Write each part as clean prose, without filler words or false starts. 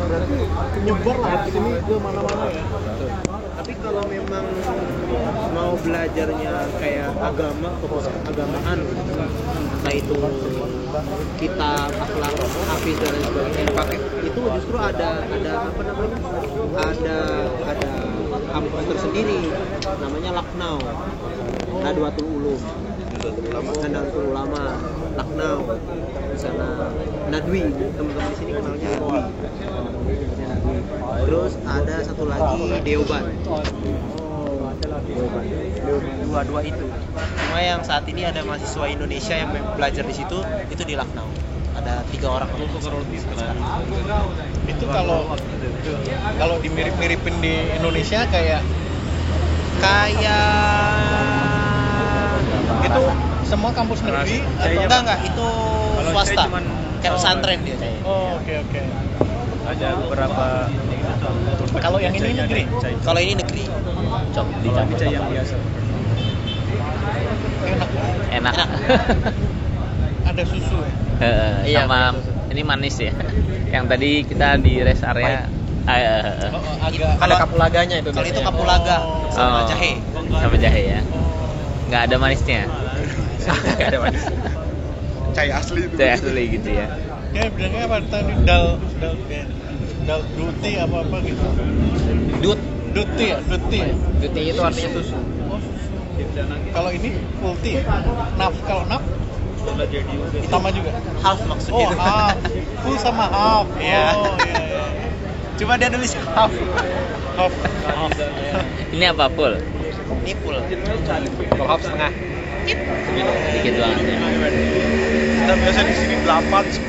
Berarti nyebar lah di sini ke mana-mana ya. Tapi kalau memang mau belajarnya kayak agama, fokus keagamaan, entah itu kita akhlak, hafiz dan lain sebagainya pakai itu justru ada apa namanya? Ada kampus tersendiri namanya Laknau. Nadwatul Ulum. Nadwatul Ulama, Laknau. Di sana Nadwi, teman-teman di sini kenalnya Nadwi. Terus ada satu lagi Deoban. Dua itu. Cuma yang saat ini ada mahasiswa Indonesia yang belajar di situ itu di Laknau. Ada 3 orang. Itu kalau dimirip-miripin di Indonesia kayak itu semua kampus negeri atau enggak itu swasta. Kayak pesantren dia kayaknya. Oh, oke. Ada beberapa. Kalau yang ini negeri. Kalau ini negeri. Dicampur yang biasa. Enak. Ada susu ya? Sama ini manis ya. Yang tadi kita di rest area Agak Kalau kapulaganya itu. Kalau itu kapulaga sama jahe. Sama jahe ya. Nggak ada manisnya. Nggak ada manis. Cai asli itu. Cai asli gitu ya. Ya bilangnya apa tadi dal duti apa gitu. Duti ya. Duti itu artinya susu. Kalau ini full tea. Kalau naf sama juga. Half maksudnya itu. Half. Full sama half. Iya. Iya. Cuma dia nulis half. Ini apa full? Ini full. Kalau half setengah. Dikit banget ya. Kita biasa di sini 8, 10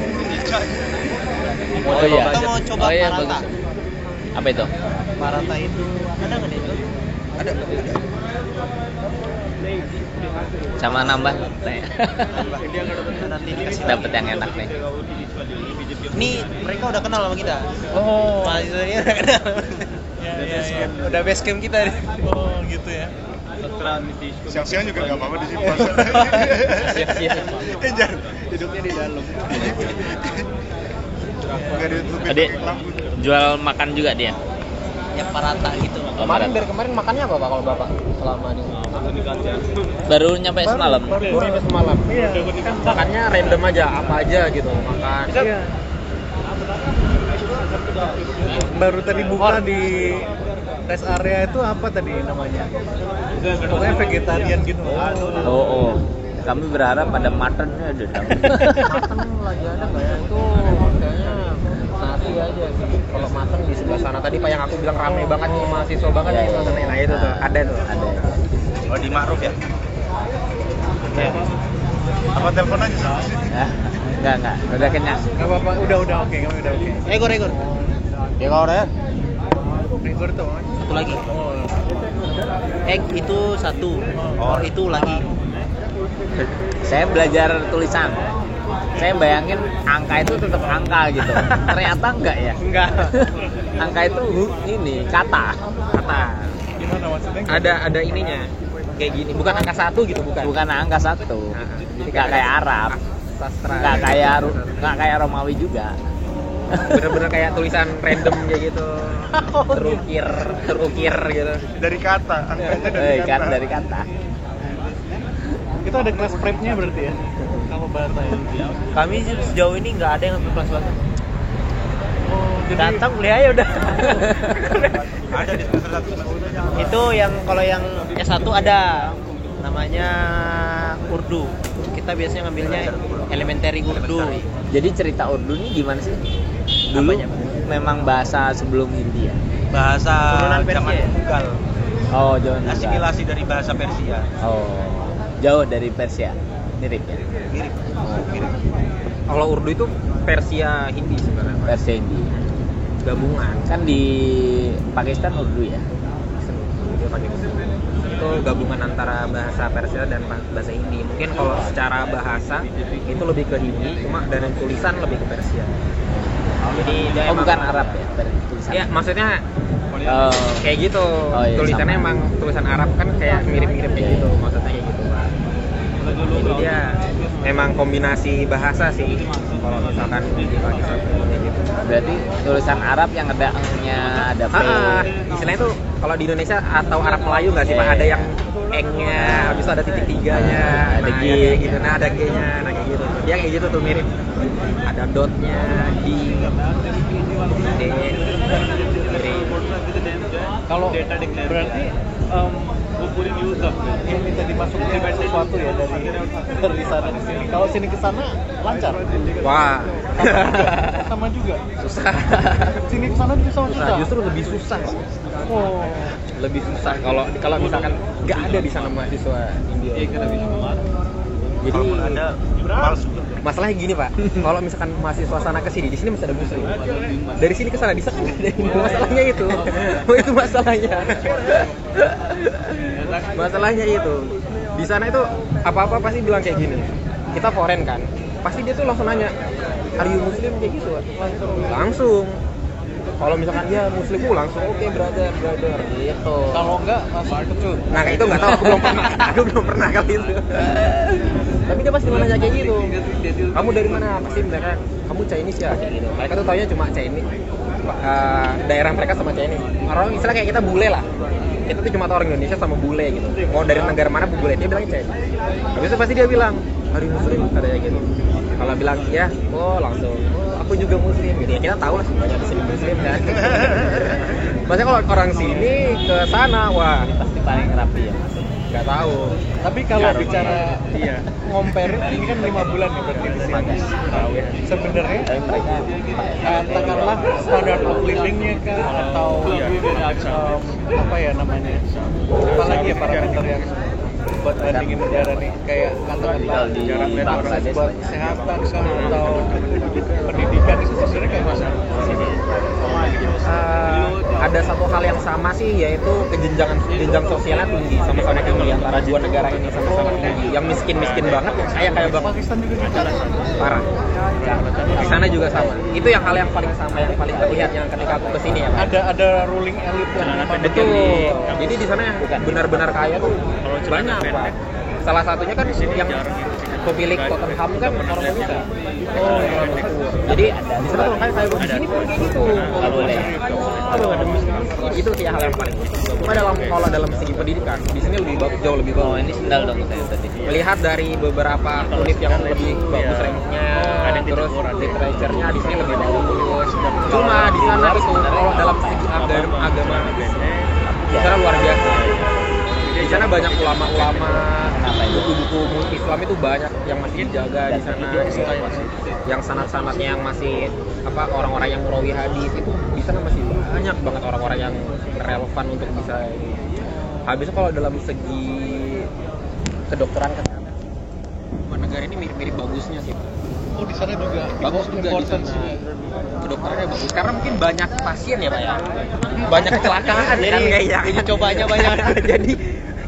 3. Oh iya. Kita mau coba Parata. Bagus. Apa itu? Parata itu ada nggak deh? Ada. Sama nambah. Nanti dikasih Dapat yang enak nih. Ini mereka udah kenal sama kita. Oh. Mahasiswanya udah kenal. Ya. Udah base camp kita. Oh, gitu ya. Siang-siang juga nggak apa-apa di sini. Siap-siap. Jangan hidupnya di dalam. Nggak ditutupin Adik, pakai lampu. jual makan juga dia. Yang Parata gitu. Dari kemarin makannya apa Pak kalau Bapak selama di baru nyampe semalam. Baru sampai semalam. Iya. Kan makannya random aja, apa aja gitu makan. Iya. Baru tadi buka di rest area itu apa tadi namanya? Pokoknya vegetarian gitu. Oh. Kami berharap pada muttonnya ada. Mutton lagi ada nggak ya? Itu kayaknya nasi aja sih. Kalau mutton di sebelah sana tadi Pak yang aku bilang rame banget nih, mahasiswa banget nih sana. Nah itu tuh, ada tuh. Oh, di Ma'ruf ya? Ya. Apa telepon aja sama sih? Enggak. Udah kenyang. Enggak apa-apa, udah oke, kami udah oke. Egor. Ya kalau ya. Igor tuh. Satu lagi. Egg itu satu. Or itu lagi. Saya belajar tulisan. Saya bayangin angka itu tetap angka gitu. Ternyata enggak ya? Enggak. Angka itu ini kata. Gimana maksudnya? Ada ininya. Kayak gini, bukan angka 1 gitu, bukan. Bukan angka 1. Enggak kayak Arab. Sastra. Enggak kayak Romawi juga. Bener-bener kayak tulisan random kayak gitu. Terukir gitu. Dari kata, angkanya dari kata. Dari kata. Itu ada kelas prep-nya berarti ya? Kalau bahasa ya? Kami sejauh ini nggak ada yang kelas bahasa. Oh, jadi Datang beli aja udah. Ada di semester 1. Itu yang kalau yang S1 ada namanya Urdu. Kita biasanya ngambilnya elementary Urdu. Jadi cerita Urdu ini gimana sih? Dulu memang bahasa sebelum Hindia. Bahasa Turunan zaman Persia ya? Mughal. Oh, jangan. Asimilasi dari bahasa Persia. Oh, jauh dari Persia. Mirip ya? Mirip. Kalau Urdu itu Persia Hindi sebenarnya. Persia Hindi. Gabungan. Kan di Pakistan Urdu ya? Dia pakai itu gabungan antara bahasa Persia dan bahasa Hindi. Mungkin kalau secara bahasa itu lebih ke Hindi, cuma dari tulisan lebih ke Persia. Jadi dia emang, bukan Arab ya? Tulisan. Ya, maksudnya kayak gitu. Iya, Tulisannya sama. emang tulisan Arab kan kayak mirip-mirip kayak gitu, maksudnya kayak gitu, Pak. Jadi dia memang kombinasi bahasa sih kalau misalkan di Pakistan kayak gitu. berarti tulisan Arab yang ada eng-nya, ada P. Istilahnya tuh kalau di Indonesia atau Arab Melayu nggak sih Pak, ada yang eng-nya, habis itu ada titik tiganya, Ada nah, G. ya kayak gitu, nah ada G-nya, nah kayak gitu. Dia kayak gitu tuh mirip. Ada dotnya, di D-nya, mirip. Kalau berarti yang minta dimasukin sesuatu ya dari sana ke sini. Kalau sini ke sana lancar. Wah, Sama juga. susah. Sini ke sana juga sama Susah, susah. justru lebih susah. Oh. Lebih susah kalau misalkan nggak ada di sana mahasiswa India. Jadi masalahnya gini Pak, kalau misalkan mahasiswa sana ke sini, di sini masih ada muslim. Dari sini ke sana di sana nggak ada Hindu. Masalahnya itu. Itu masalahnya. Masalahnya itu. Di sana itu apa-apa pasti bilang kayak gini. Kita foreign kan, pasti dia tuh langsung nanya, "Are you muslim?" kayak gitu. Langsung. Kalau misalkan dia muslim langsung oke, brother gitu. Kalau enggak masuk kecut. Nah kayak itu nggak tahu, aku belum pernah kali itu. Tapi dia pasti nanya kayak gitu. Kamu dari mana? Pasti mereka, kamu Chinese ya kayak gitu. Mereka tuh taunya cuma Chinese. Daerah mereka sama Chinese. Orang istilah kayak kita bule lah. Kita tuh cuma tahu orang Indonesia sama bule gitu. Mau dari negara mana bule, dia bilangnya Chinese. Habis itu pasti dia bilang, "Hari muslim," katanya gitu. Kalau bilang ya, langsung, aku juga muslim gitu. Ya kita tahu lah semuanya di sini muslim kan. Maksudnya kalau orang sini ke sana, wah Pasti paling rapi ya Mas. nggak tahu. Tapi kalau Karungnya. bicara compare ini kan 5 bulan ya berarti di sini. Sebenarnya Tapi mereka katakanlah standar of living-nya kah atau apa ya namanya? Apalagi ya parameter yang buat bandingin negara nih kayak katakanlah Kalau di Bangladesh buat banyak. kesehatan kah atau pendidikan itu sebenarnya kayak mana? Ada satu hal yang sama sih, yaitu jenjang sosialnya tinggi, sama-sama tinggi antara dua negara ini, sama-sama tinggi. Yang miskin banget, yang kaya banget. Pakistan juga gitu. Parah. Di sana juga sama. Itu yang hal yang paling sama, yang paling terlihat yang ketika aku kesini ya. Pak. Ada ruling elite yang memang Betul. Jadi di sana yang benar-benar kaya tuh banyak Pak. Salah satunya kan yang pemilik Tottenham kan orang Indonesia. Oh, jadi di sana tuh kayak di sini pun kayak gitu. nggak boleh. Aduh, ada itu sih hal yang paling. Cuma kalau dalam segi pendidikan di sini lebih bagus, jauh lebih Oh bagus. ini sendal dong saya tadi. Melihat dari beberapa unit yang lebih bagus ranknya, terus literaturnya di sini lebih bagus. Cuma di sana itu kalau dalam segi agama di sana luar biasa. Di sana banyak ulama-ulama, buku-buku Islam itu banyak yang masih dijaga di sana. Yang sanad-sanadnya yang masih orang-orang yang merawi hadis itu di sana masih banyak banget orang-orang yang relevan untuk bisa. Habis itu kalau dalam segi kedokteran kesehatan, negara ini mirip-mirip bagusnya sih. Oh di sana juga Bagus juga di importance sana. juga. Kedokterannya bagus karena mungkin banyak pasien ya Pak ya. Banyak kecelakaan kan kayaknya. Uji cobanya banyak. Jadi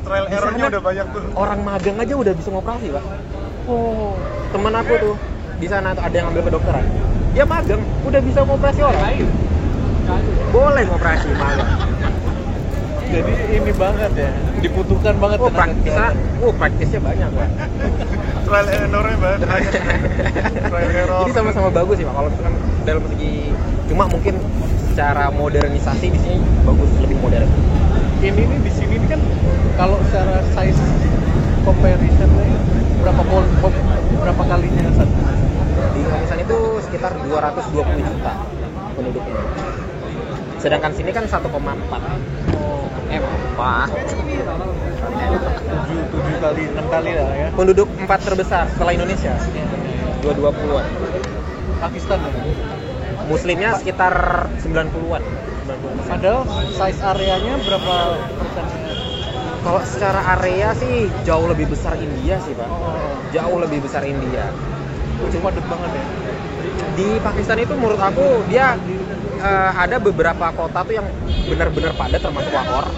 Trial di errornya sana udah banyak tuh. orang magang aja udah bisa ngoperasi Pak. Oh, teman aku tuh di sana tuh ada yang ambil kedokteran. Dia magang, udah bisa ngoperasi orang. Boleh ngoperasi magang. Jadi ini banget ya, dibutuhkan banget Oh, tenaga kesehatan. praktisnya banyak Pak. Trial errornya banyak. Trial error. Jadi sama-sama bagus sih Pak. Kalau misalkan dalam segi cuma mungkin secara modernisasi di sini bagus, lebih modern. Ini nih di sini nih kan kalau secara size comparison berapa kalinya satu? Di Pakistan itu sekitar 220 juta penduduknya. Sedangkan sini kan 1,4. Oh, Pak. 7 kali 6 kali lah ya. Penduduk 4 terbesar setelah Indonesia. 220-an. Pakistan ya. Muslimnya sekitar 90-an. Padahal size areanya berapa persennya? Kalau secara area sih jauh lebih besar India sih Pak. Oh, Jauh lebih besar India. cuma padat banget ya. Di Pakistan itu menurut aku dia ada beberapa kota tuh yang benar-benar padat termasuk Lahore,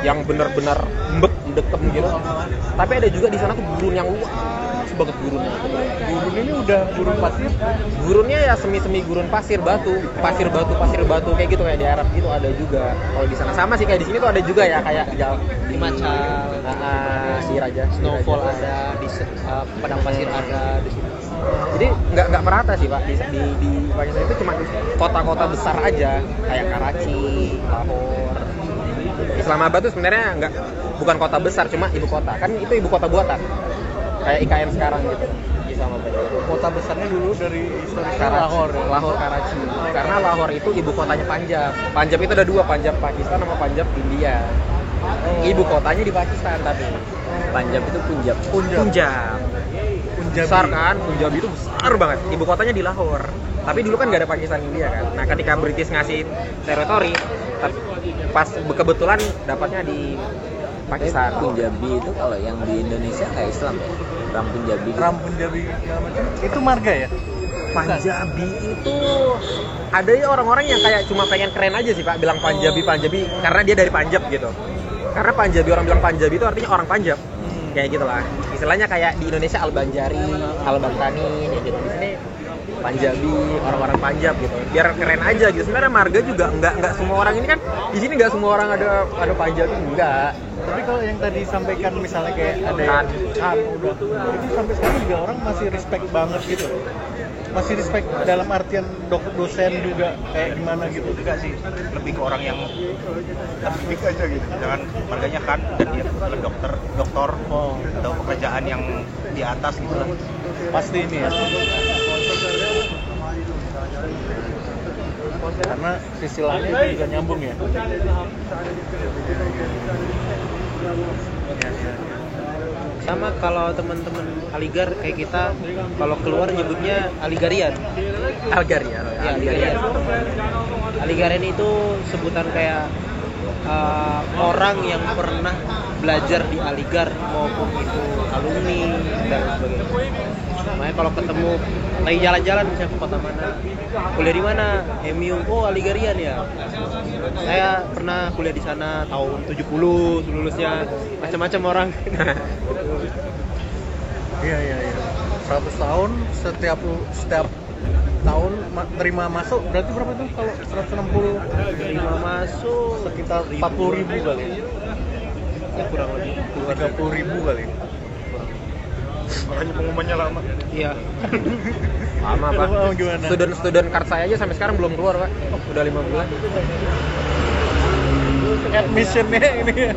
yang benar-benar dekem gitu. Tapi ada juga di sana tuh gurun yang luas banget gurunnya. Gurun ini udah gurun pasir. Gurunnya ya semi gurun pasir batu kayak gitu, kayak di Arab gitu ada juga. Kalau di sana sama sih kayak di sini tuh ada juga ya kayak Di Macal, di Raja Snowfall ada, di padang pasir ada di sini. Jadi nggak merata sih Pak di Pakistan itu cuma kota-kota besar aja kayak Karachi, Lahore. Islamabad tuh sebenarnya bukan kota besar, cuma ibu kota. Kan itu ibu kota buatan. Kayak IKN sekarang gitu. Islamabad. Kota besarnya dulu dari historis Lahore, Karachi. Karena Lahore itu ibu kotanya Panjab. Panjab itu ada dua, Panjab Pakistan sama Panjab India. Ibu kotanya di Pakistan tapi. Punjab itu Punjab. Punjab. Besar kan, Punjab itu besar banget. Ibu kotanya di Lahore. Tapi dulu kan nggak ada Pakistan India kan. Nah ketika British ngasih teritori, pas kebetulan dapatnya di Pakistan. Punjabi itu kalau yang di Indonesia kayak Islam ya. Ram Punjabi. Ram Punjabi segala macam. Itu marga ya? Punjabi itu ada ya orang-orang yang kayak cuma pengen keren aja sih Pak bilang Punjabi karena dia dari Punjab gitu. Karena Punjabi, orang bilang Punjabi itu artinya orang Punjab. Kayak gitulah. Istilahnya kayak di Indonesia Al-Banjari, Al-Bantani kayak gitu. Di sini Punjabi, orang-orang Punjab gitu. Biar keren aja gitu. Sebenarnya marga juga enggak semua orang ini kan di sini enggak semua orang ada Punjabi enggak. Tapi kalau yang tadi disampaikan misalnya kayak ada kan udah itu sampai sekarang juga orang masih respect banget gitu. Masih respect dalam artian dosen juga kayak gimana gitu. Enggak sih, lebih ke orang yang lebih aja gitu. Jangan marganya kan dan dia kebetulan dokter atau pekerjaan yang di atas gitu lah. Pasti ini ya. Karena istilahnya itu juga nyambung ya. Sama kalau teman-teman Aligar kayak kita kalau keluar nyebutnya Aligarian. Algarian. Ya, Aligarian. Aligarian itu sebutan kayak orang yang pernah belajar di Aligar maupun itu alumni dan sebagainya. Makanya kalau ketemu lagi jalan-jalan misalnya ke kota mana, kuliah di mana, MU, oh Aligarian ya. Saya pernah kuliah di sana tahun 70 lulusnya, macam-macam orang. Iya. 100 tahun setiap tahun terima masuk berarti berapa tuh kalau 160 Terima masuk sekitar 40.000 kali. ya kurang lebih 30.000 kali. Makanya pengumumannya lama. Iya. Lama Pak. Oh, gimana? Student card saya aja sampai sekarang belum keluar Pak. Udah 5 bulan. Admissionnya ini ya.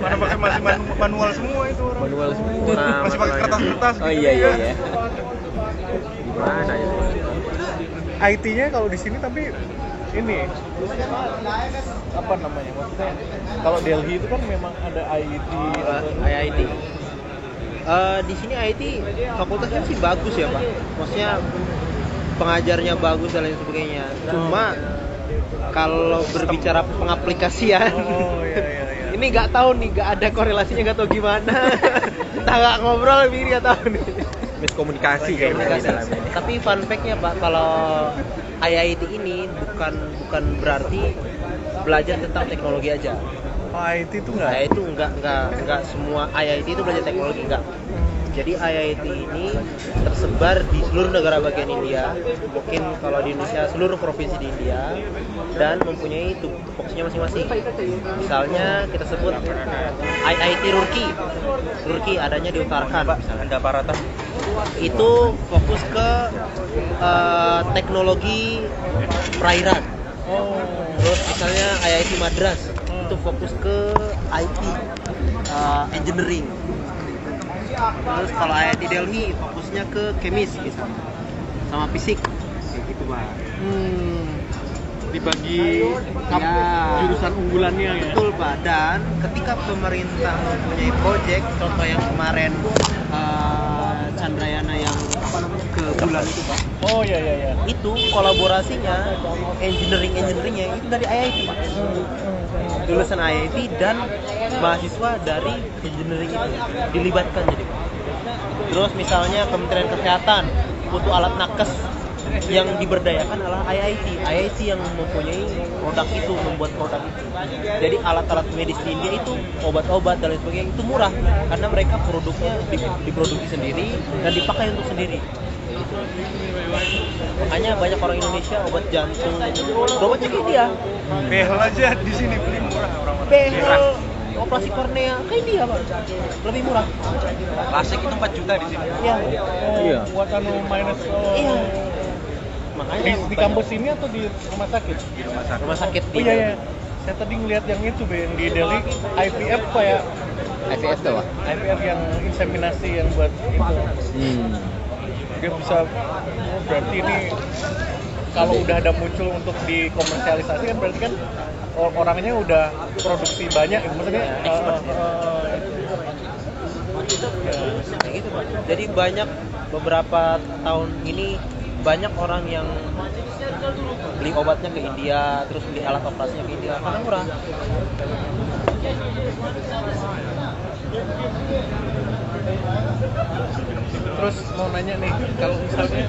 Mana pakai masih manual semua itu orang. Manual semua. Masih pakai kertas-kertas Oh gitu. iya. Gimana ya? IT-nya kalau di sini tapi ini apa namanya? Maksudnya kalau Delhi itu kan memang ada IT IIT. Di sini IT fakultasnya sih bagus ya Pak. Maksudnya pengajarnya bagus dan lain sebagainya. Cuma kalau berbicara pengaplikasian, iya. ini nggak tahu nih, nggak ada korelasinya, nggak tahu gimana. Entah nggak ngobrol lebih nggak tahu nih. Miskomunikasi kayaknya di dalamnya. Tapi fun fact-nya Pak, kalau IIT ini bukan berarti belajar tentang teknologi aja. IT itu enggak. IIT itu enggak semua IIT itu belajar teknologi, enggak. Jadi IIT ini tersebar di seluruh negara bagian India, mungkin kalau di Indonesia seluruh provinsi di India, dan mempunyai tupoksinya masing-masing. Misalnya kita sebut IIT Roorkee adanya di Uttarakhand. Anda Parata. Itu fokus ke teknologi perairan. Terus misalnya IIT Madras itu fokus ke IT, engineering. Terus kalau IIT Delhi fokusnya ke kemis gitu, sama fisik, kayak gitu Pak. Dibagi Ya. jurusan unggulannya ya. Betul Pak. Dan ketika pemerintah mempunyai proyek, contoh yang kemarin Chandrayana yang ke bulan itu Pak, Oh iya. itu kolaborasinya engineeringnya itu dari IIT Pak. Lulusan IIT dan mahasiswa dari engineering itu dilibatkan jadi Pak. Terus misalnya Kementerian Kesehatan butuh alat nakes, yang diberdayakan adalah IIT yang mempunyai produk itu, membuat produk itu. Jadi alat-alat medis di India itu, obat-obat dan lain sebagainya itu murah karena mereka produknya diproduksi sendiri dan dipakai untuk sendiri. Makanya banyak orang Indonesia obat jantung berobatnya ke India. Behel aja di sini beli murah orang-orang. Behel operasi kornea ke India Pak, lebih murah. Lasik itu 4 juta di sini. Iya. Iya. Buat minus. Iya. Makanya Di kampus ini atau di rumah sakit? Di rumah sakit. rumah sakit Oh iya. Saya tadi ngeliat yang itu Be, yang di Delhi IVF kayak IVF tuh Pak? IVF yang inseminasi yang buat itu. Dia bisa berarti ini kalau udah ada muncul untuk dikomersialisasi kan berarti kan orangnya udah produksi banyak, maksudnya kayak gitu Pak. Jadi banyak beberapa tahun ini banyak orang yang beli obatnya ke India, terus beli alat operasinya ke India karena murah. Terus mau nanya nih, kalau misalnya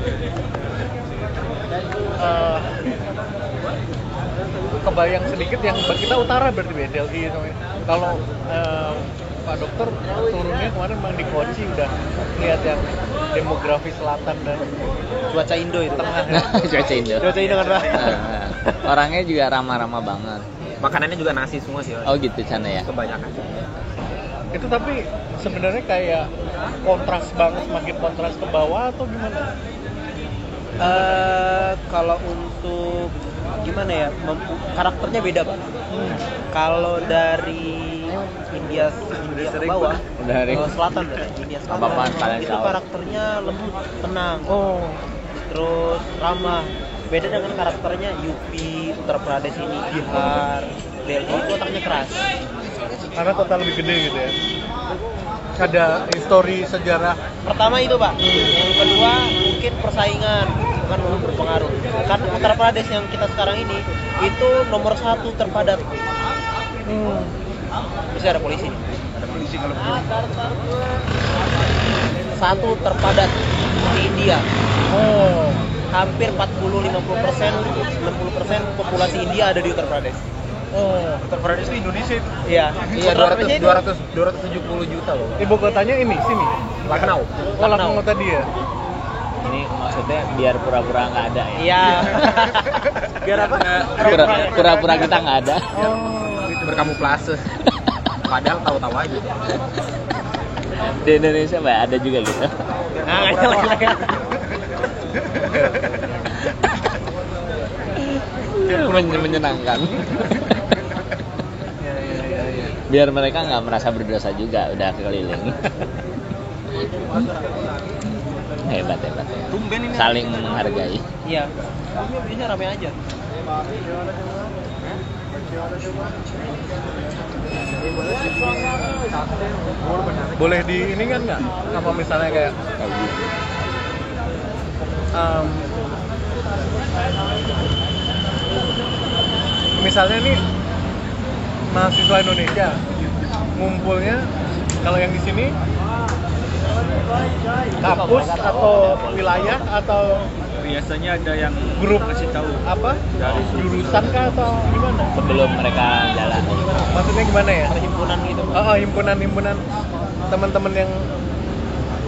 kebayang sedikit yang kita utara berarti Delhi namanya. Kalau Pak Dokter turunnya kemarin memang di Kochi udah lihat yang demografi selatan dan Cuaca Indo itu. tengah. Cuaca Indo. Cuaca Indo kan Pak. Orangnya juga ramah-ramah banget. Makanannya juga nasi semua sih. Oh gitu sana ya. Kebanyakan. Itu tapi sebenarnya kayak kontras banget, semakin kontras ke bawah atau gimana? Kalau untuk gimana ya, karakternya beda Pak. Kalau dari India ke bawah, Dari selatan berarti India selatan. Apa-apaan, kalian Itu tahu. karakternya lembut, tenang, Oh, terus ramah. Beda dengan karakternya UP, Uttar Pradesh ini, Bihar, Delhi itu otaknya keras. karena kota lebih gede gitu ya. Ada histori sejarah. Pertama itu Pak. Yang kedua mungkin persaingan kan berpengaruh. Karena Uttar Pradesh yang kita sekarang ini itu nomor 1 terpadat. Bisa ada polisi nih. Ada polisi kalau begini. 1 terpadat di India. Oh, Hampir 40-50%, 60% populasi India ada di Uttar Pradesh. oh. Uttar Pradesh itu Indonesia itu. Iya. Iya, Uttar Pradesh itu 270 juta loh. Ibu kotanya ini sini. Lucknow. Oh, Lucknow tadi ya. ini maksudnya biar pura-pura nggak ada ya. Iya. Biar apa? Pura-pura kita nggak ada. Berkamuflase. Padahal tahu-tahu aja. Di Indonesia Pak ada juga gitu. Nah, nggak nyala ya. Menyenangkan. Biar mereka nggak merasa berdosa juga udah keliling. Hebat. Tumben ini. Saling menghargai. Iya. Biasanya rame aja. Boleh di ini kan nggak? Apa misalnya kayak misalnya nih mahasiswa Indonesia ngumpulnya kalau yang di sini kampus atau wilayah atau Biasanya ada yang grup kasih tahu. apa jurusan kah atau gimana? Sebelum mereka jalan. Maksudnya gimana ya? Perhimpunan gitu. Himpunan teman-teman yang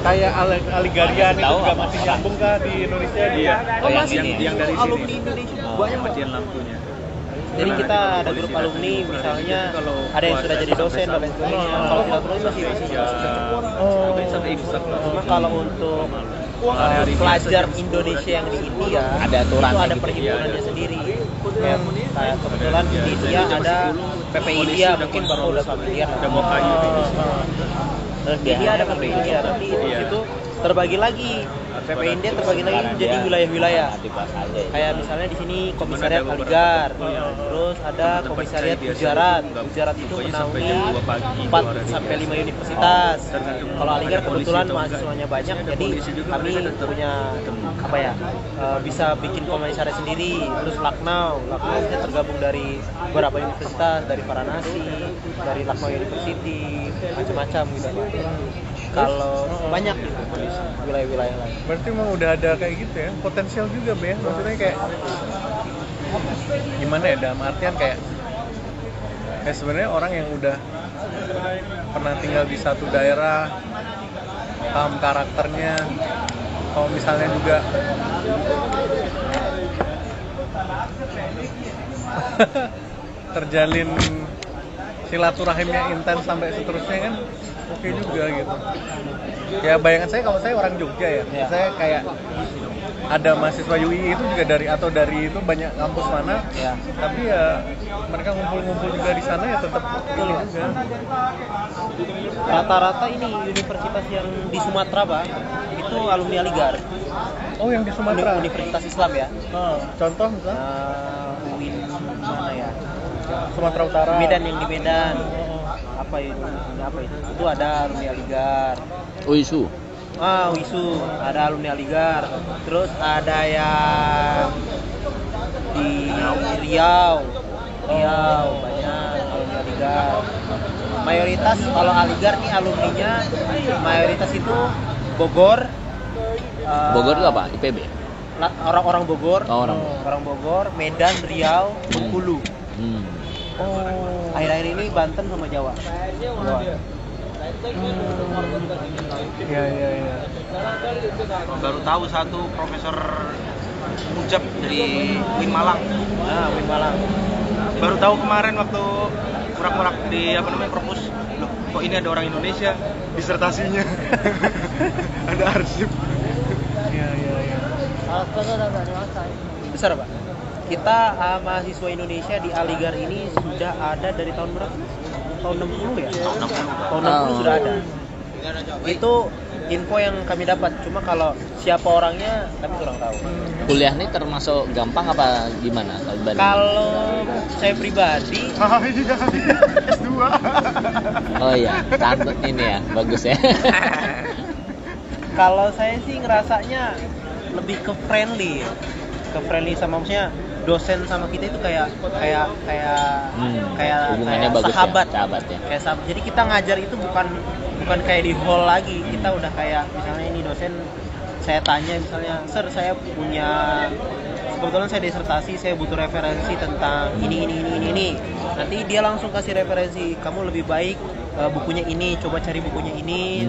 kayak Aligarian itu Tahu juga apa? masih nyambung kah di Indonesia? Iya. Oh, yang masih ini. Yang dari sini. alumni Indonesia banyak Pak. Matian lampunya. Jadi kita ada grup alumni, misalnya ada yang sudah jadi dosen dan lain sebagainya. Kalau kita terus masih Oh. Sampai imsak lah. Cuma kalau untuk pelajar Indonesia yang di India Ada aturannya itu ada gitu. perhimpunannya sendiri. Kayak kebetulan di India ada PPI India, mungkin Bapak udah familiar. Udah mau kayu itu. Terus di India ada PPI India, nanti di situ terbagi lagi. PPI India terbagi lagi menjadi wilayah-wilayah. Kayak misalnya di sini komisariat Aligar, terus ada komisariat Gujarat. Gujarat itu menaungi 4 sampai 5 universitas. Kalau Aligar kebetulan mahasiswanya banyak, jadi kami punya apa ya, bisa bikin komisariat sendiri. Terus Lucknow itu tergabung dari beberapa universitas, dari Varanasi, dari Lucknow University, macam-macam gitu. Kalau banyak gitu wilayah-wilayah lain. Berarti memang udah ada kayak gitu ya, potensial juga Be. Maksudnya kayak gimana ya, dalam artian kayak sebenarnya orang yang udah pernah tinggal di satu daerah, paham karakternya, kalau misalnya juga terjalin silaturahimnya intens sampai seterusnya kan oke juga gitu. Ya bayangan saya kalau saya orang Jogja ya. Saya kayak ada mahasiswa UI itu juga dari itu banyak kampus mana. Ya. Tapi ya mereka ngumpul-ngumpul juga di sana ya tetap betul juga. Rata-rata ini universitas yang di Sumatera, Pak, itu alumni Aligar. Oh, yang di Sumatera. Universitas Islam ya. Contoh misalnya UIN mana ya? Sumatera Utara. Medan, yang di Medan. Apa itu? Itu ada alumni Aligar. Uisu. Wisu, ada alumni Aligar. Terus ada yang di Riau banyak alumni Aligar. Mayoritas kalau Aligar nih alumninya mayoritas itu Bogor. Bogor itu apa? IPB? Orang-orang Bogor. Orang Bogor, Medan, Riau, Bengkulu. Akhir-akhir ini Banten sama Jawa. Iya. Baru tahu satu Profesor Mujab dari UIN Malang. UIN Malang. Baru tahu kemarin waktu murak-murak di perpus. Loh, kok ini ada orang Indonesia disertasinya. Ada arsip. Iya. Besar, Pak. Kita mahasiswa Indonesia di Aligar ini sudah ada dari tahun berapa? Tahun 60 ya? Tahun 60 sudah ada. Itu info yang kami dapat. Cuma kalau siapa orangnya kami kurang tahu. Kuliah ini termasuk gampang apa gimana? Kalau saya pribadi S2. Oh iya, tantut ini ya, bagus ya. Kalau saya sih ngerasanya lebih ke friendly sama, maksudnya dosen sama kita itu kayak hubungannya bagus sahabat. Ya, sahabat ya. Kayak sahabat. Jadi kita ngajar itu bukan kayak di hall lagi. Kita udah kayak misalnya ini dosen, saya tanya misalnya, "Sir, saya punya kebetulan saya disertasi, saya butuh referensi tentang ini. Nanti dia langsung kasih referensi, kamu lebih baik bukunya ini, coba cari bukunya ini,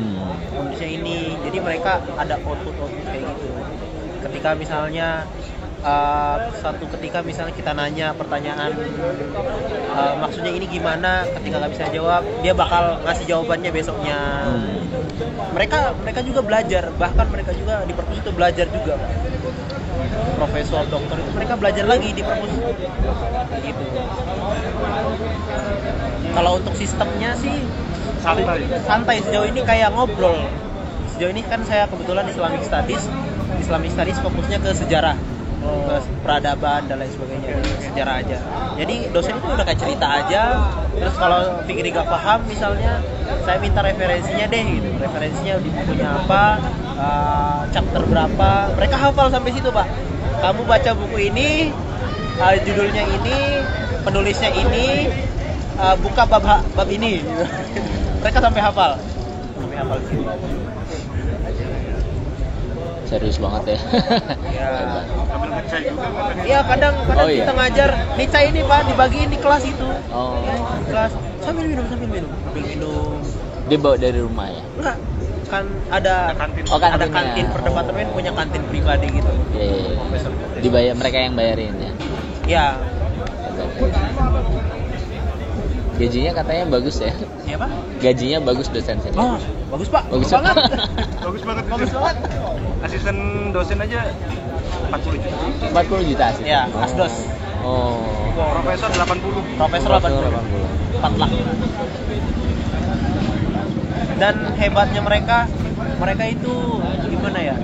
kondisinya ini. Jadi mereka ada output kayak gitu. Ketika misalnya satu ketika misalnya kita nanya pertanyaan maksudnya ini gimana, ketika nggak bisa jawab, dia bakal ngasih jawabannya besoknya. Mereka juga belajar, bahkan mereka juga di perpus itu belajar juga. Profesor, dokter itu mereka belajar lagi di perpus gitu. Kalau untuk sistemnya sih santai sejauh ini, kayak ngobrol. Sejauh ini kan saya kebetulan Islamic Studies fokusnya ke sejarah, ke peradaban dan lain sebagainya, sejarah aja. Jadi dosen itu udah kayak cerita aja. Terus kalau Fikri gak paham misalnya, saya minta referensinya deh gitu. Referensinya di bukunya apa, chapter berapa. Mereka hafal sampai situ, Pak. Kamu baca buku ini, judulnya ini, penulisnya ini, buka bab ini. Mereka sampai hafal gitu. Serius banget ya. Iya, kadang kita ngajar Nica ini, Pak, dibagiin di kelas itu. Kelas sambil minum. Dia bawa dari rumah ya? Enggak, kan ada kantin per departemen punya kantin pribadi gitu. Iya. Dibayar, mereka yang bayarin ya? Iya. Gajinya katanya bagus ya? Iya, Pak. Gajinya bagus dosen sini. Oh, bagus, Pak. Bagus banget. Bagus banget. Asisten dosen aja 40 juta. 40 juta asisten? Iya, asdos. Oh. Profesor 80. Profesor 80. 4 lakh. Dan hebatnya mereka itu gimana ya?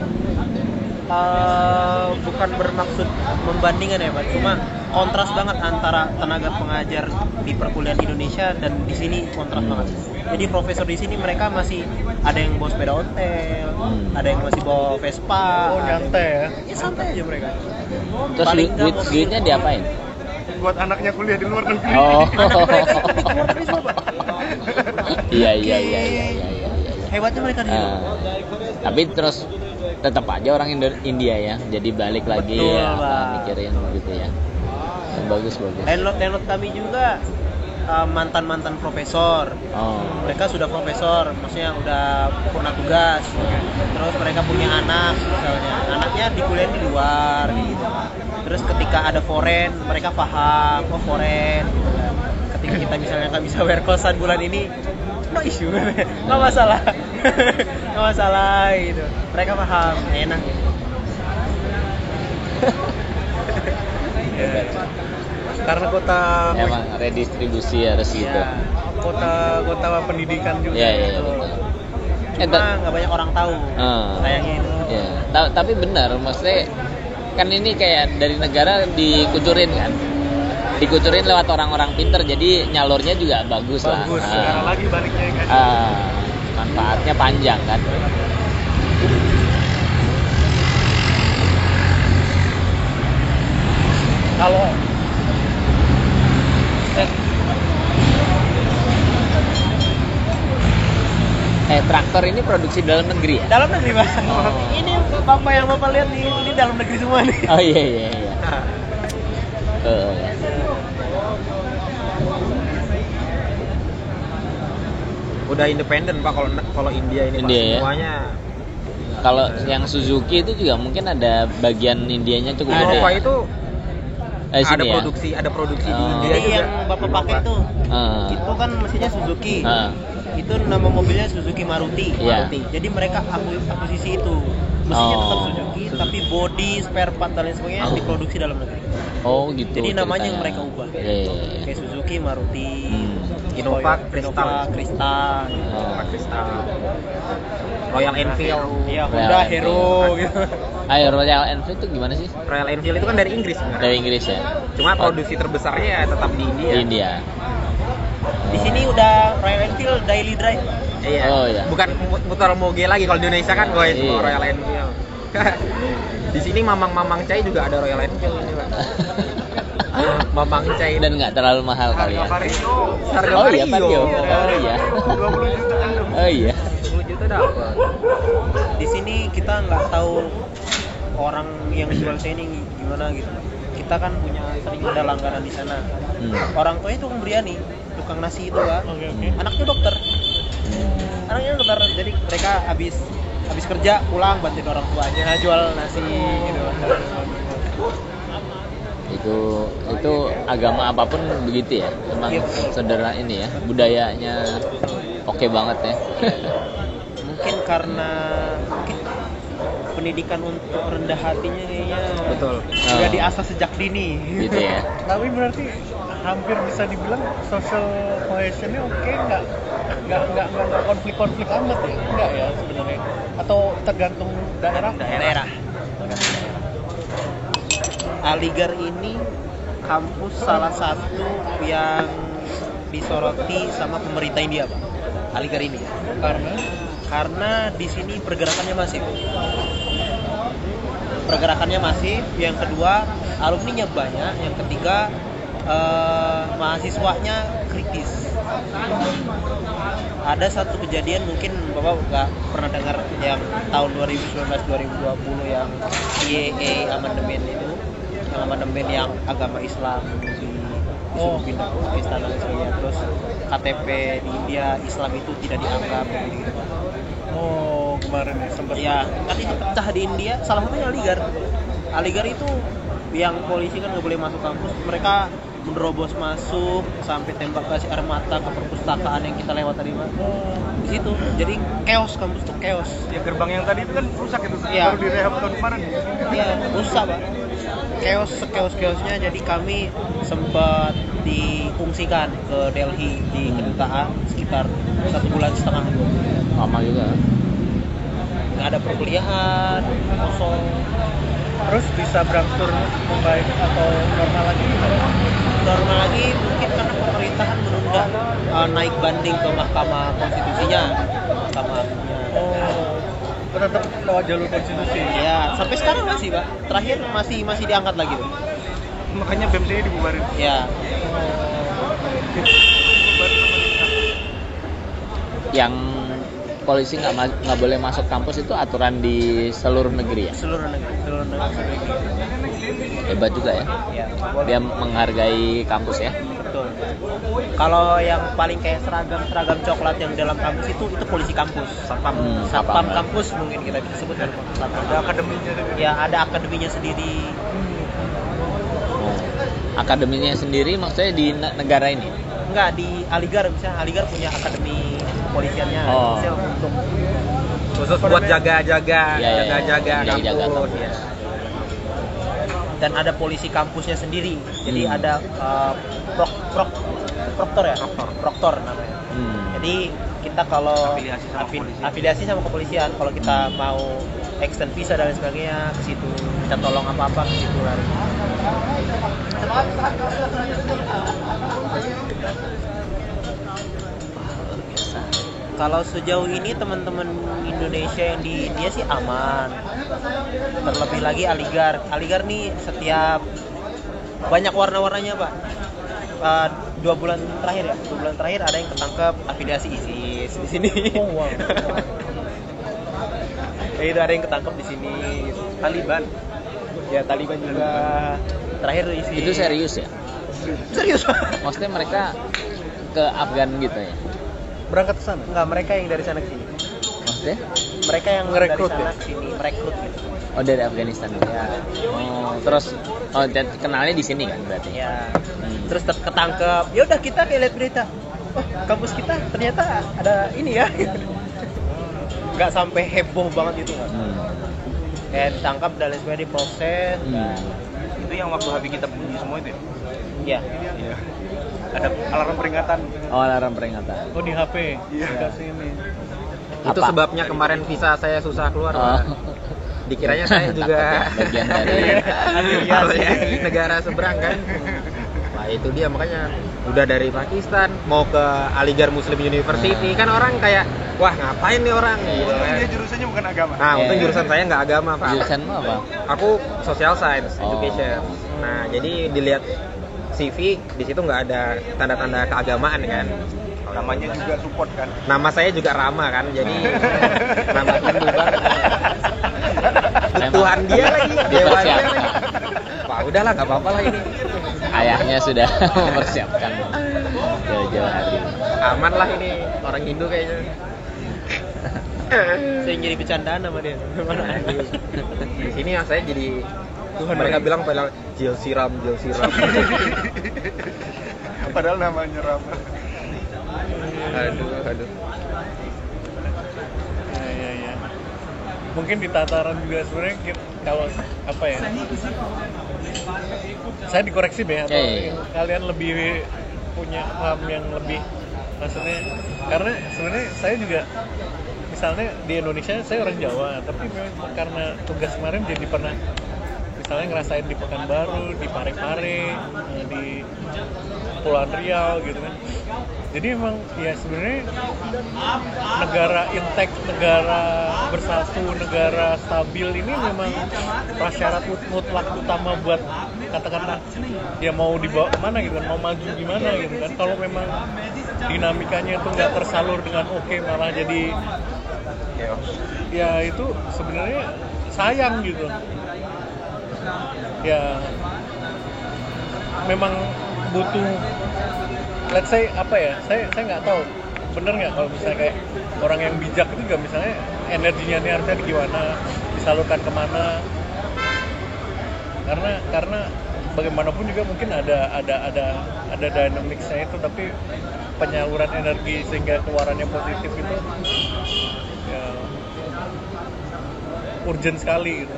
Bukan bermaksud membandingkan ya, Pak. Cuma kontras banget antara tenaga pengajar di perkuliahan Indonesia dan di sini kontras banget. Jadi profesor di sini mereka masih ada yang bawa sepeda ontel, ada yang masih bawa Vespa. Oh, nyantai ya? Ya santai aja mereka. Terus duitnya diapain? Buat anaknya kuliah di luar negeri. Oh. Iya. Hebatnya mereka di sini. Tapi terus tetap aja orang India ya, jadi balik lagi. Betul, ya, Pak. mikirin gitu ya. Bagus. Landlord kami juga mantan profesor. Mereka sudah profesor, maksudnya udah purna tugas. Terus mereka punya anak, misalnya anaknya dikuliahin di luar gitu. Terus ketika ada foreign, mereka paham foreign gitu kan. ketika kita misalnya nggak bisa bayar kosan bulan ini, no issue, nggak masalah, nggak masalah gitu. Mereka paham, enak. Karena kota Emang redistribusi harus gitu. Ya, kota pendidikan juga. Iya, iya, gitu. betul. cuma nggak banyak orang tahu. Sayangnya itu. Ya. Tapi benar, maksudnya kan ini kayak dari negara dikucurin kan. Dikucurin lewat orang-orang pinter, jadi nyalurnya juga bagus lah. Bagus, sekarang lagi baliknya kan. Manfaatnya panjang kan. Kalau Traktor ini produksi dalam negeri ya? Dalam negeri, Pak. Ini Bapak yang Bapak lihat nih, ini dalam negeri semua nih. Oh iya. Udah independen Pak kalau India ini Pak, India, ya? semuanya. Kalau yang Suzuki itu juga mungkin ada bagian Indianya cukup gede. Eropa itu ada sini ya? produksi di Oh. India Jadi juga. yang Bapak pakai itu, itu kan mesinnya Suzuki. Itu nama mobilnya Suzuki Maruti. Iya. Jadi mereka akuisisi itu. Mesinnya tetap Oh. Suzuki, tapi body, spare part dan lain sebagainya diproduksi dalam negeri. Oh gitu. Jadi namanya yang ceritanya. mereka ubah. Iya. Kayak Suzuki, Maruti, Innova, Crystal. Crystal. Pak Kristal. Royal Enfield. Iya, Royal Honda, Enfield. Hero gitu. Ayo Royal Enfield itu gimana sih? Royal Enfield itu kan dari Inggris sebenarnya. Dari Inggris ya? Cuma produksi terbesarnya ya tetap di India. Di India. Di sini udah Royal Enfield daily drive. Iya. Oh, iya. Bukan muter moge lagi kalau di Indonesia kan gue Iya. Royal Enfield. Di sini Mamang Cai juga ada Royal Enfield ini, Pak. Mamang Cai Dan nggak terlalu mahal kali ya? Harga Oh iya, Vario. Vario. Oh iya. 20 juta kan. Oh iya. 10 juta dapat. Di sini kita nggak tahu orang yang jual ini gimana gitu. Kita kan sering ada langganan di sana. Orang tuanya tukang biryani, tukang nasi itu kan. Oke. Anaknya dokter. Anaknya dokter. Jadi mereka habis kerja pulang bantuin orang tuanya jual nasi gitu. Itu agama apapun begitu ya, emang Iya. sederhana ini ya, budayanya oke banget ya. Mungkin karena pendidikan untuk rendah hatinya kayaknya Betul. udah diasah sejak dini. Gitu ya. Tapi berarti hampir bisa dibilang social cohesionnya oke, nggak konflik amat ya, nggak ya sebenarnya, atau tergantung daerah. Aligarh ini kampus salah satu yang disoroti sama pemerintah India, Pak. Aligarh ini. Karena di sini pergerakannya masif. Yang kedua, alumninya banyak. Yang ketiga, mahasiswanya kritis. Ada satu kejadian mungkin Bapak nggak pernah dengar yang tahun 2019-2020 yang IEA amandemen itu, yang amandemen yang agama Islam disuruh pindah ke Pakistan dan sebagainya. Terus KTP di India Islam itu tidak dianggap gitu. Oh, kemarin ya sempat. Ya, kan itu pecah di India. Salah satunya Aligarh itu yang polisi kan nggak boleh masuk kampus. Mereka menerobos masuk sampai tembak gas air mata ke perpustakaan yang kita lewat tadi, Pak. Di situ. Jadi chaos, kampus tuh chaos. Ya gerbang yang tadi itu kan rusak itu. Iya. Baru direhab tahun kemarin. Iya, rusak, Pak. Chaos-chaosnya. Jadi kami sempat difungsikan ke Delhi di kedutaan sekitar 1,5 bulan. Lama juga. Nggak ada perkuliahan, kosong. Terus bisa berangsur membaik atau normal lagi gimana? Normal lagi mungkin karena pemerintahan menunda naik banding ke Mahkamah Konstitusinya. Oh, tetap lewat jalur konstitusi. Ya, sampai sekarang masih, Pak. Terakhir masih diangkat lagi, Pak. Makanya BEM-nya dibubarin. Ya, Yang polisi nggak boleh masuk kampus itu aturan di seluruh negeri ya. seluruh negeri. Hebat juga ya. Ya, Dia menghargai kampus ya. betul. Kalau yang paling kayak seragam coklat yang dalam kampus itu polisi kampus, satpam satpam. kampus mungkin kita bisa sebut kan. Ada akademinya juga. Ya, ada akademinya sendiri. Akademinya sendiri maksudnya di negara ini. Enggak, di Aligar misalnya, Aligar punya akademi kepolisiannya misalnya untuk Khusus buat jaga-jaga Iya, kampus. jaga kampus. Ya. dan ada polisi kampusnya sendiri. Jadi ada proktor ya? Proktor namanya. Jadi kita kalau afiliasi sama kepolisian, kalau kita mau extend visa dan lain sebagainya ke situ, kita tolong apa-apa ke situ lari. Kalau sejauh ini teman-teman Indonesia yang di dia sih aman. Terlebih lagi Aligar. Aligar nih setiap banyak warna-warnanya, Pak. 2 bulan terakhir ada yang ketangkep afiliasi ISIS di sini. Oh, wow. Itu ada yang ketangkep di sini. Taliban. Ya, Taliban juga. Terakhir ISIS. Itu serius ya? Serius. Maksudnya mereka ke Afgan gitu ya? Berangkat ke sana? Enggak, mereka yang dari sana ke sini. Maksudnya? Mereka yang Ngerekrut dari sana ya? ke sini, merekrut gitu. Oh, dari Afghanistan ya. Oh, terus kenalnya di sini kan berarti? Ya. Terus ketangkep. Ya udah kita kayak lihat berita. Oh, kampus kita ternyata ada ini ya. Nggak sampai heboh banget gitu kan. Kayak ditangkap dan lain sebagainya, diproses. Itu yang waktu habis kita bunyi semua itu ya? Iya. Iya. Ada alarm peringatan. Oh, alarm peringatan. Oh, di HP. Iya. Dikasih ini. Itu Apa? sebabnya kemarin visa saya susah keluar. Oh. Pak. Dikiranya saya juga Bagian dari afiliasi negara seberang kan. Nah itu dia, makanya udah dari Pakistan mau ke Aligar Muslim University kan orang kayak wah ngapain nih orang gitu kan. Dia jurusannya bukan agama. Nah untung jurusan saya nggak agama Pak. Jurusan apa? Aku social science Oh. education. Nah jadi dilihat CV di situ nggak ada tanda-tanda keagamaan kan. Namanya juga support kan. Nama saya juga Rama kan, jadi nama Hindu banget. Tuhan dia lagi, dewa dia lagi. Wah udahlah nggak apa-apa lah ini. Ayahnya sudah mempersiapkan jauh-jauh hari. Aman lah ini orang Hindu kayaknya. Saya jadi bercandaan sama dia. Di sini ya saya jadi mereka bilang jil siram. Padahal namanya Rama. Aduh. Ya. Mungkin di tataran juga sebenarnya kalau apa ya? Saya dikoreksi ya, atau kalian lebih punya paham yang lebih, maksudnya karena sebenarnya saya juga misalnya di Indonesia saya orang Jawa, tapi memang karena tugas kemarin jadi pernah misalnya ngerasain di Pekanbaru, di Parepare, di Kepulauan Riau gitu kan. Jadi memang ya sebenarnya negara intact, negara bersatu, negara stabil ini memang prasyarat mutlak utama buat katakanlah ya mau dibawa kemana gitu kan, mau maju gimana gitu kan. Kalau memang dinamikanya itu nggak tersalur dengan oke, malah jadi ya itu sebenarnya sayang gitu. Ya memang butuh, let's say apa ya, saya nggak tahu bener nggak kalau misalnya kayak orang yang bijak itu juga misalnya energinya ini harusnya gimana, disalurkan kemana, karena bagaimanapun juga mungkin ada dynamicsnya itu, tapi penyaluran energi sehingga keluarannya positif itu ya urgent sekali gitu.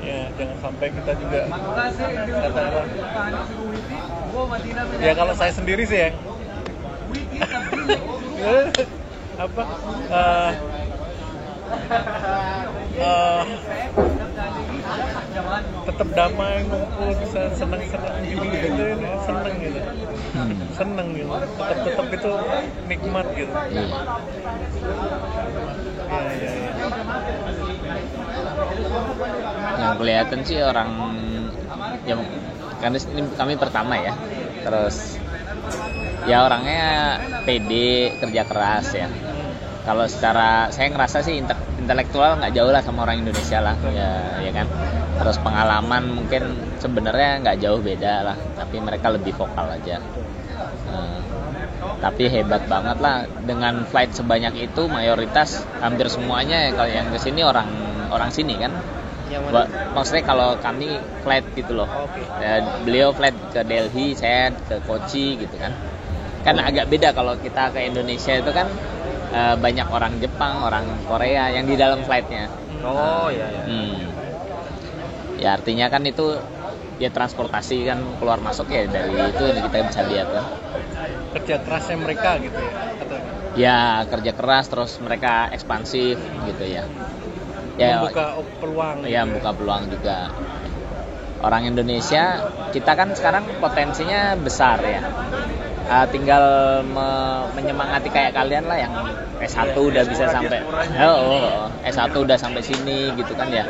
Ya jangan sampai kita juga katakanlah ya kalau saya sendiri sih ya apa tetap damai, ngumpul, bisa senang-senang gini gitu, senang gitu, senang gitu, tetap itu nikmat gitu. Ya. Yang kelihatan sih orang yang karena kami pertama ya, terus ya orangnya pede, kerja keras ya. Kalau secara saya ngerasa sih intelektual nggak jauh lah sama orang Indonesia lah, ya kan. Terus pengalaman mungkin sebenarnya nggak jauh beda lah, tapi mereka lebih vokal aja. Tapi hebat banget lah dengan flight sebanyak itu, mayoritas hampir semuanya ya kalau yang kesini orang sini kan. Yang mana? Maksudnya kalau kami flight gitu loh. Oke. Ya, beliau flight ke Delhi, saya ke Kochi gitu kan. Kan agak beda kalau kita ke Indonesia itu kan banyak orang Jepang, orang Korea yang di dalam flightnya. Oh iya ya. Ya artinya kan itu ya transportasi kan keluar masuk ya dari itu kita bisa lihat kan. Kerja kerasnya mereka gitu ya atau Ya kerja keras terus mereka ekspansif gitu ya. Ya membuka peluang ya membuka peluang juga. Orang Indonesia kita kan sekarang potensinya besar ya. Tinggal menyemangati kayak kalian lah yang S1 udah bisa sampai S1 udah sampai sini gitu kan ya.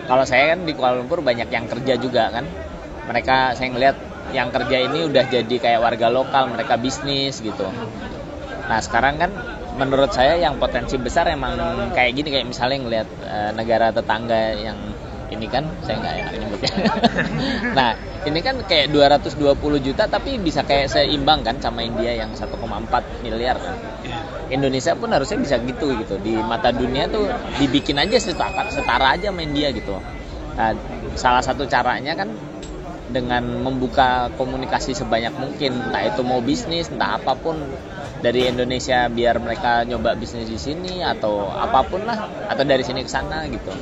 Kalau saya kan di Kuala Lumpur banyak yang kerja juga kan. Mereka saya ngelihat yang kerja ini udah jadi kayak warga lokal, mereka bisnis gitu. Nah, sekarang kan menurut saya yang potensi besar emang kayak gini, kayak misalnya ngelihat negara tetangga yang ini kan saya nggak nyebutnya. Nah, ini kan kayak 220 juta tapi bisa kayak seimbang kan sama India yang 1,4 miliar kan. Indonesia pun harusnya bisa gitu di mata dunia tuh dibikin aja setara aja sama India gitu. Nah, salah satu caranya kan dengan membuka komunikasi sebanyak mungkin, entah itu mau bisnis, entah apapun dari Indonesia biar mereka nyoba bisnis di sini atau apapun lah, atau dari sini ke sana gitu.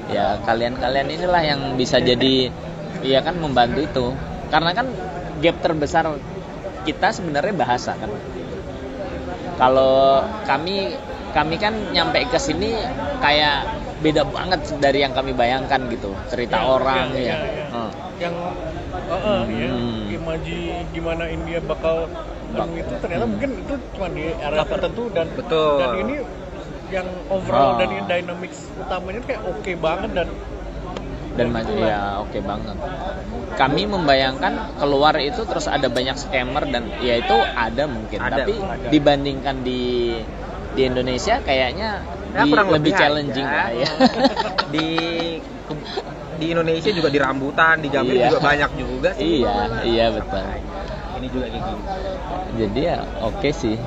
Ya kalian inilah yang bisa jadi ya kan membantu itu. Karena kan gap terbesar kita sebenarnya bahasa kan. Kalau kami kan nyampe ke sini kayak beda banget dari yang kami bayangkan gitu. Cerita orang ya. Yang ya, imaji gimana India bakal penuh itu ternyata mungkin itu cuma di area tertentu dan Betul. dan ini yang overall dari dynamics utamanya kayak oke banget dan ya oke banget. Kami membayangkan keluar itu terus ada banyak scammer dan ya itu ada mungkin, tapi dibandingkan di Indonesia kayaknya kurang lebih lebih challenging aja. lah ya. Di Indonesia juga di rambutan, di Gambir juga banyak juga sih. Iya betul. Ini juga kayak gitu. Jadi ya oke sih.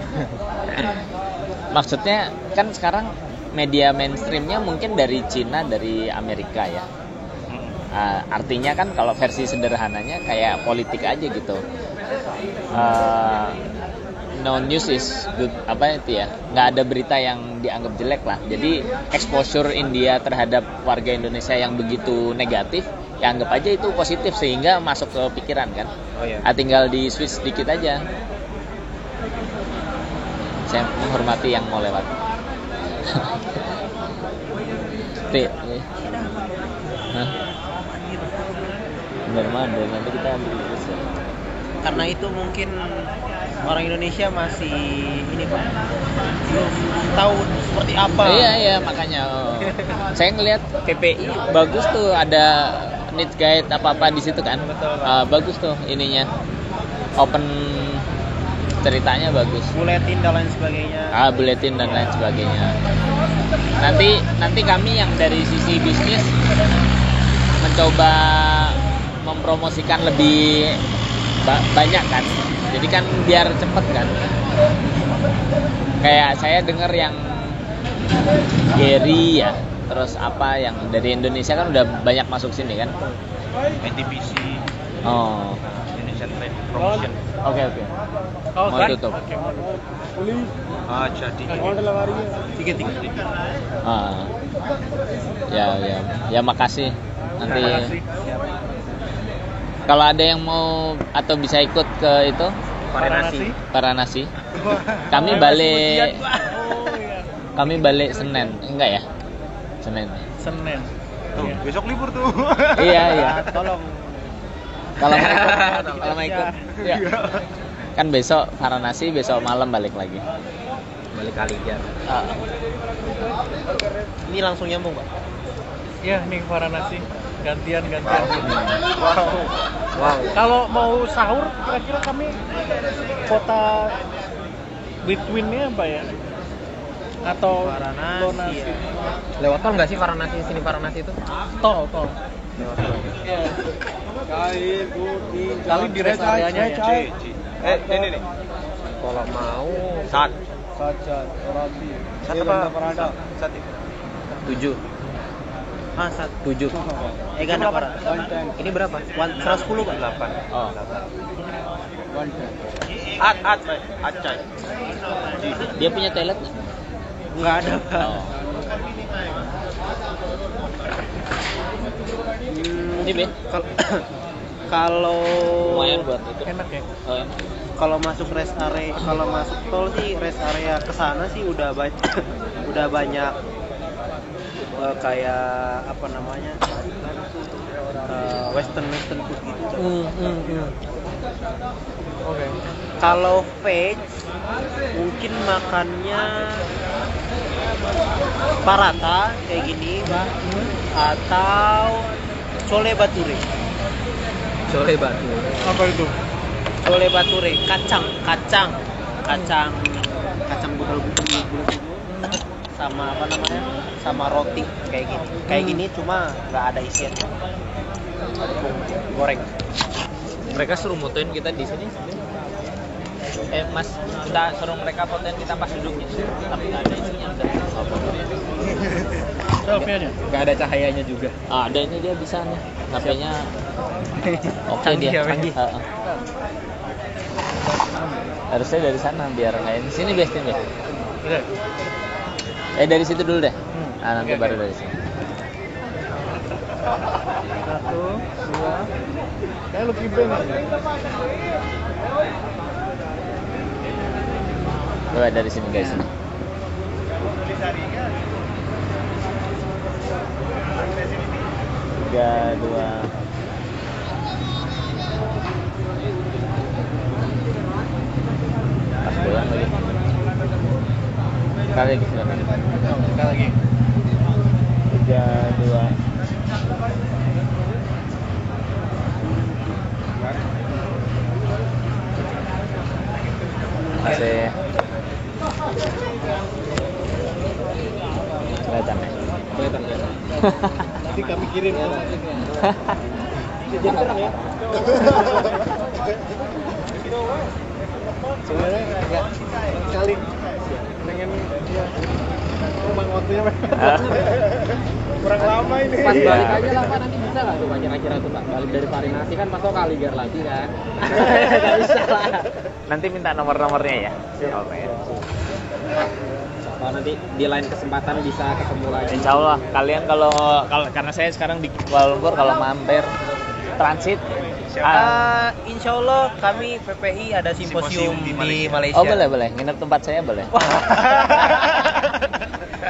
Maksudnya kan sekarang media mainstreamnya mungkin dari Cina, dari Amerika ya. Artinya kan kalau versi sederhananya kayak politik aja gitu. No news is good, apa itu ya, nggak ada berita yang dianggap jelek lah. Jadi exposure India terhadap warga Indonesia yang begitu negatif ya anggap aja itu positif sehingga masuk ke pikiran kan. Tinggal di switch sedikit aja. Saya menghormati yang mau lewat. Benar nanti kita ambil terus ya. Karena itu mungkin orang Indonesia masih ini Pak belum tahu seperti apa. Iya makanya saya ngelihat PPI bagus tuh, ada needs guide apa di situ kan. Bagus tuh ininya, open ceritanya bagus. Buletin dan lain sebagainya. Buletin dan lain sebagainya. Nanti kami yang dari sisi bisnis mencoba mempromosikan lebih banyak kan. Jadi kan biar cepet kan. Kayak saya dengar yang Gary ya, terus apa yang dari Indonesia kan udah banyak masuk sini kan. NTPC. Indonesian Trade Promotion. Oke. Mau tutup. Jadi. Tiga. Ya makasih. Nanti kalau ada yang mau atau bisa ikut ke itu Varanasi. Kami balik Senin. Enggak ya? Senin. Tuh, besok libur tuh. Iya. Tolong. Kalau mau ikut. Ya. Kan besok Varanasi, besok malam balik lagi. Balik Kalijar. Ini langsung nyambung Pak. ya nih Varanasi gantian. Wow. Kalau mau sahur kira-kira kami kota between-nya apa ya? Atau Varanasi ya. Lewat tol nggak sih Varanasi, sini Varanasi itu? Tol. Iya. Kali di rest area-nya ya. Ini nih. Kalau mau Saat Saja, Orasi. apa? Saat 7. Ah, 7. Ganda Para. Ini berapa? 110 Pak? 8. Oh. Acai. Dia punya toilet nggak? Nggak ada Pak. Oh. Ini be, Kalau lumayan buat itu. Enak ya. Oh, enak. kalau masuk rest area, kalau masuk tol sih rest area ke sana sih udah banyak udah banyak kayak apa namanya? Western food gitu. Oke. Kalau veg mungkin makannya parata kayak gini, Pak. Atau chole bature. Chole batu. Apa itu? Chole bature, kacang bulat sama apa namanya? Sama roti kayak gini. Kayak gini cuma nggak ada isiannya. Goreng. Mereka suruh motoin kita di sini. Mas, kita suruh mereka fotoin kita pas duduknya, tapi nggak ada isinya udah. Selfie-nya. Nggak ada cahayanya juga. Ada ini dia bisa nih, HP-nya oke Canggih dia. ya, canggih. Harusnya dari sana biar nggak ini. Sini best ini. Udah. Dari situ dulu deh. Nah, nanti Oke, baru oke. dari sini. 1, 2. Kayak lu kibeng. Coba dari sini guys. 3, 2. Pas pulang lagi. Sekali lagi silakan. Sekali lagi. 3, 2. Masih kelihatan ya? Kelihatan. Nanti kami kirim tuh. Jadi terang ya. Sebenarnya agak sekali pengen ya memang waktunya kurang lama ini. Pas Iya. balik aja lah Pak, nanti bisa nggak tuh Pak kira-kira tuh Pak balik dari Varinasi kan masuk kali biar lagi kan. Nggak bisa lah. Nanti minta nomor-nomornya ya. Oke. Kalau nanti di lain kesempatan bisa ketemu lagi. Insya Allah kalian kalau karena saya sekarang di Kuala Lumpur kalau mampir transit. Insya Allah kami PPI ada simposium di Malaysia. Oh boleh nginep tempat saya boleh.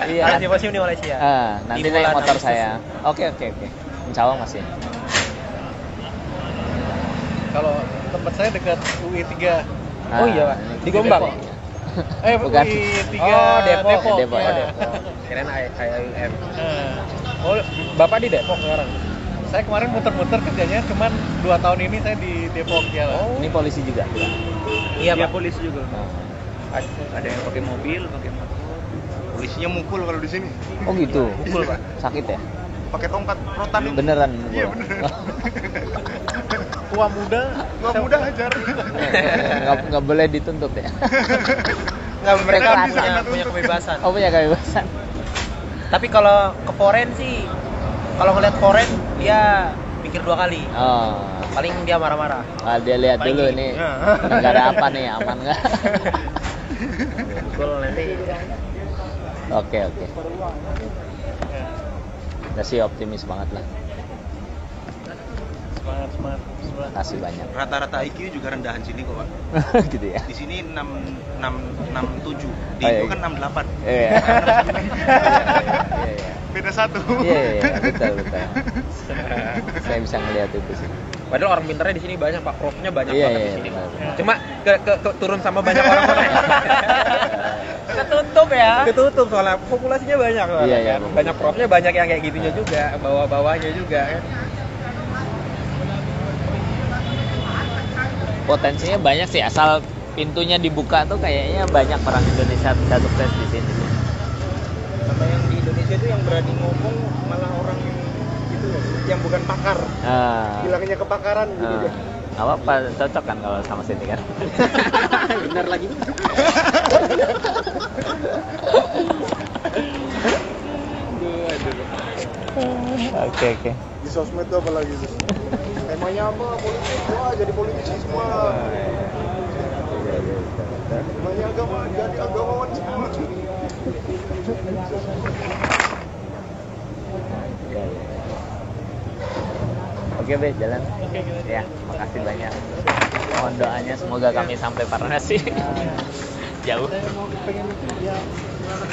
Iya. Ada simposium di Malaysia. Nanti Di naik bulan motor Agustus. saya. Oke. Insya Allah masih. Kalau tempat saya dekat UI 3. Oh iya Pak, di Gombang. Bukan. UI 3 Oh, Depok. Depok. Ya. Kirain IUM. Nah, Oh, Bapak di Depok sekarang. saya kemarin muter-muter kerjanya, cuman 2 tahun ini saya di Depok ya. Ini polisi juga. Iya Pak, polisi juga. Ada yang pakai mobil, pakai motor. Polisinya mukul kalau di sini. Oh gitu. Mukul, Pak. Sakit ya? Pakai tongkat rotan ini. Beneran. Iya, Bu. beneran. Tua muda. Gua mudah ajar. Nggak boleh dituntut ya. Nggak, mereka Mereka punya bisa punya kebebasan. Oh punya kebebasan. Tapi kalau ke foreign sih, kalau ngeliat foreign dia pikir 2 kali. Oh. Paling dia marah-marah. Dia lihat Paling dulu gini. nih Ya. negara apa nih, aman nggak? Betul nanti. Oke. Udah sih optimis banget lah. Semangat. Kasih banyak. Rata-rata IQ juga rendahan sini kok, Pak. Gitu ya. Di sini 67. Di Oh, itu iya. kan 68. Iya. Beda 1. Iya, betul. Saya bisa ngelihat itu sih. Padahal orang pintarnya di sini banyak Pak, profnya banyak Iya, banget iya, di sini. benar. Cuma ke turun sama banyak orang mana? Ketutup ya. Ketutup soalnya populasinya banyak soalnya, Iya, kan. iya. Banyak profnya banyak yang kayak gitunya juga, bawah-bawahnya juga kan. Potensinya banyak sih, asal pintunya dibuka tuh kayaknya banyak orang Indonesia bisa sukses di sini. Sama yang di Indonesia itu yang berani ngomong malah orang itu loh, yang bukan pakar. Bilangnya kepakaran gitu deh. Apa cocok kan kalau sama sini kan? Benar lagi. Oke. Di sosmed tuh apalagi tuh. Temanya apa? Politik. Wah, jadi politisi semua. Temanya agama, jadi agamawan semua. Oke, Be, jalan. Ya, makasih banyak. Mohon doanya semoga kami sampai Parnasi. Jauh.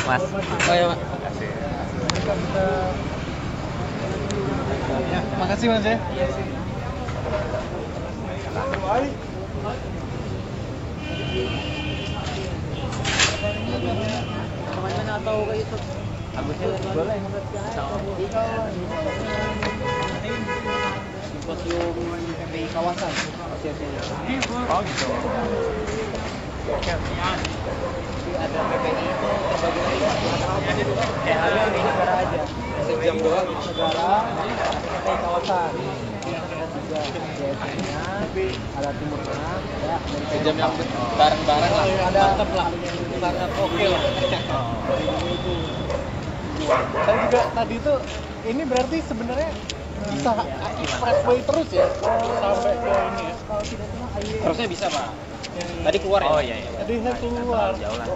Mas. Oh ya, Pak. Makasih. Ya, makasih Mas ya. Kemana atau kayak itu? Agusnya boleh. Simposium PPI kawasan asosiasinya. Oh gitu. Ada PPI itu terbagi ada di negara aja. Sejam doang negara, PPI kawasan. Ada juga biasanya ada Timur Tengah, ada Amerika. Sejam yang bareng-bareng lah. Ada Mantap lah. Sangat oke lah. Dan juga tadi tuh ini berarti sebenarnya bisa expressway terus ya sampai ke ini ya. Harusnya bisa, Pak. Tadi keluar ya? Oh iya. Tadi saya keluar. Jauh lah.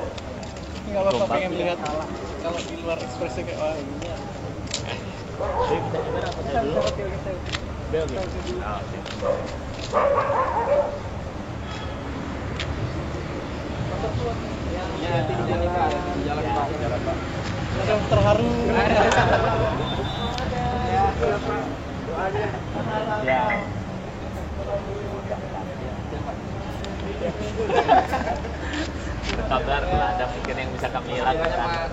Nggak apa-apa pengen melihat kalau di luar ekspresi kayak wah ini. Ya, nanti di jalan Pak, di jalan Pak. Aduh, terharu. Ya. Berkabar kalau ada mungkin yang bisa kami lakukan.